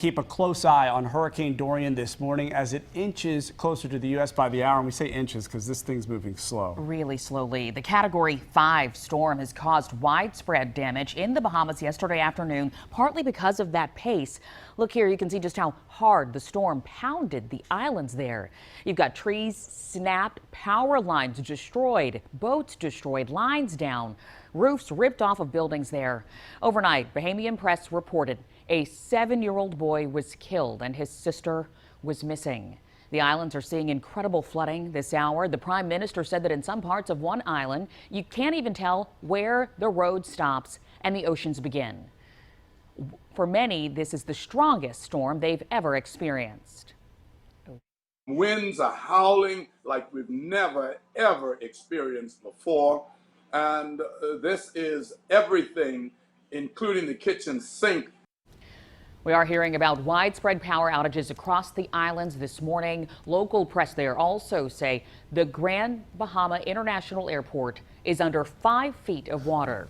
Keep a close eye on Hurricane Dorian this morning as it inches closer to the U.S. by the hour. And we say inches because this thing's moving slow. Really slowly. The Category 5 storm has caused widespread damage in the Bahamas yesterday afternoon, partly because of that pace. Look here, you can see just how hard the storm pounded the islands there. You've got trees snapped, power lines destroyed, boats destroyed, lines down, roofs ripped off of buildings there. Overnight, Bahamian press reported a 7-year-old boy was killed and his sister was missing. The islands are seeing incredible flooding this hour. The Prime Minister said that in some parts of one island, you can't even tell where the road stops and the oceans begin. For many, this is the strongest storm they've ever experienced. Winds are howling like we've never, ever experienced before. And this is everything, including the kitchen sink. We are hearing about widespread power outages across the islands this morning. Local press there also say the Grand Bahama International Airport is under 5 feet of water.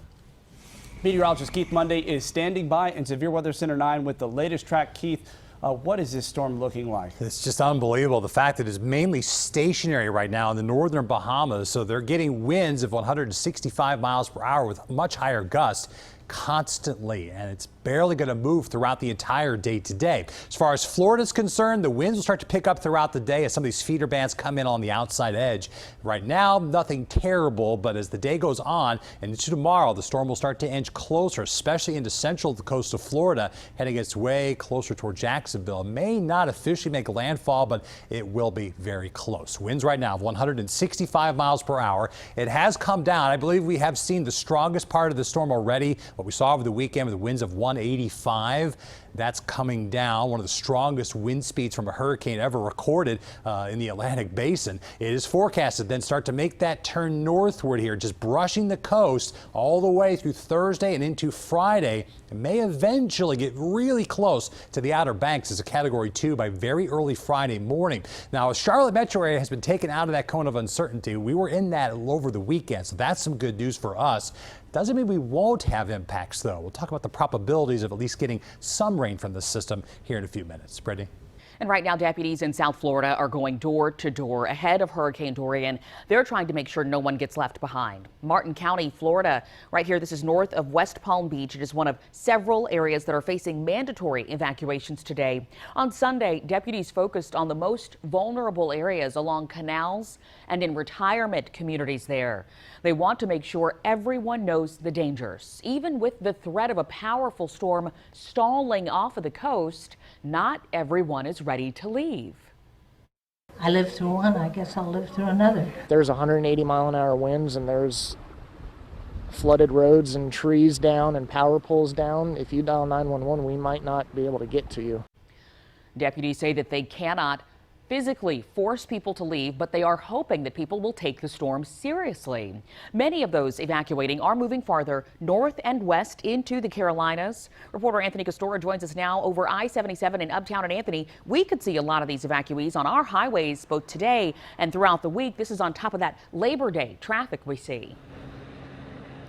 Meteorologist Keith Monday is standing by in Severe Weather Center 9 with the latest track. Keith, what is this storm looking like? It's just unbelievable. The fact that it's mainly stationary right now in the northern Bahamas, so they're getting winds of 165 miles per hour with much higher gusts constantly, and it's barely going to move throughout the entire day today. As far as Florida is concerned, the winds will start to pick up throughout the day as some of these feeder bands come in on the outside edge. Right now, nothing terrible, but as the day goes on and into tomorrow, the storm will start to inch closer, especially into central the coast of Florida, heading its way closer toward Jacksonville. It may not officially make landfall, but it will be very close. Winds right now of 165 miles per hour. It has come down. I believe we have seen the strongest part of the storm already. What we saw over the weekend with the winds of 185, that's coming down. One of the strongest wind speeds from a hurricane ever recorded in the Atlantic Basin. It is forecasted then start to make that turn northward here, just brushing the coast all the way through Thursday and into Friday. It may eventually get really close to the Outer Banks as a Category 2 by very early Friday morning. Now, Charlotte metro area has been taken out of that cone of uncertainty. We were in that over the weekend, so that's some good news for us. Doesn't mean we won't have impacts, though. We'll talk about the probabilities of at least getting some rain from the system here in a few minutes. Brittany. And right now, deputies in South Florida are going door to door ahead of Hurricane Dorian. They're trying to make sure no one gets left behind. Martin County, Florida, right here. This is north of West Palm Beach. It is one of several areas that are facing mandatory evacuations today. On Sunday, deputies focused on the most vulnerable areas along canals and in retirement communities there. They want to make sure everyone knows the dangers. Even with the threat of a powerful storm stalling off of the coast, not everyone is ready to leave. I lived through one, I guess I'll live through another. There's 180-mile-an-hour winds, and there's flooded roads and trees down and power poles down. If you dial 911, we might not be able to get to you. Deputies say that they cannot physically force people to leave, but they are hoping that people will take the storm seriously. Many of those evacuating are moving farther north and west into the Carolinas. Reporter Anthony Costora joins us now over I-77 in Uptown. And Anthony, we could see a lot of these evacuees on our highways both today and throughout the week. This is on top of that Labor Day traffic we see.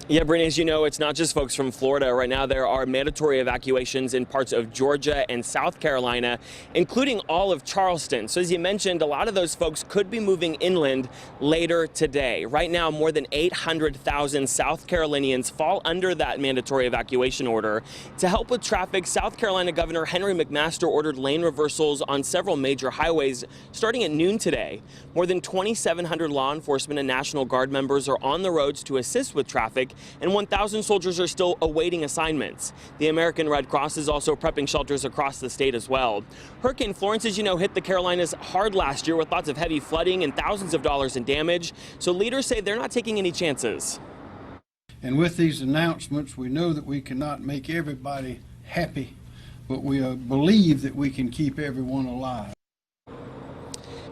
Yeah, Brittany, as you know, it's not just folks from Florida. Right now, there are mandatory evacuations in parts of Georgia and South Carolina, including all of Charleston. So as you mentioned, a lot of those folks could be moving inland later today. Right now, more than 800,000 South Carolinians fall under that mandatory evacuation order. To help with traffic, South Carolina Governor Henry McMaster ordered lane reversals on several major highways starting at noon today. More than 2,700 law enforcement and National Guard members are on the roads to assist with traffic, and 1,000 soldiers are still awaiting assignments. The American Red Cross is also prepping shelters across the state as well. Hurricane Florence, as you know, hit the Carolinas hard last year with lots of heavy flooding and thousands of dollars in damage. So leaders say they're not taking any chances. And with these announcements, we know that we cannot make everybody happy, but we believe that we can keep everyone alive.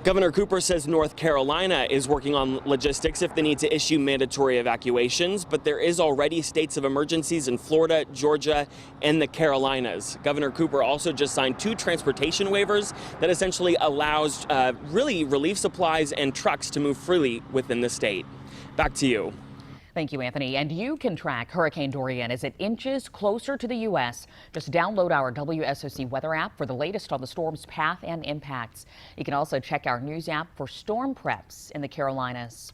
Governor Cooper says North Carolina is working on logistics if they need to issue mandatory evacuations, but there is already states of emergencies in Florida, Georgia, and the Carolinas. Governor Cooper also just signed 2 transportation waivers that essentially allows really relief supplies and trucks to move freely within the state. Back to you. Thank you, Anthony. And you can track Hurricane Dorian as it inches closer to the U.S. Just download our WSOC weather app for the latest on the storm's path and impacts. You can also check our news app for storm preps in the Carolinas.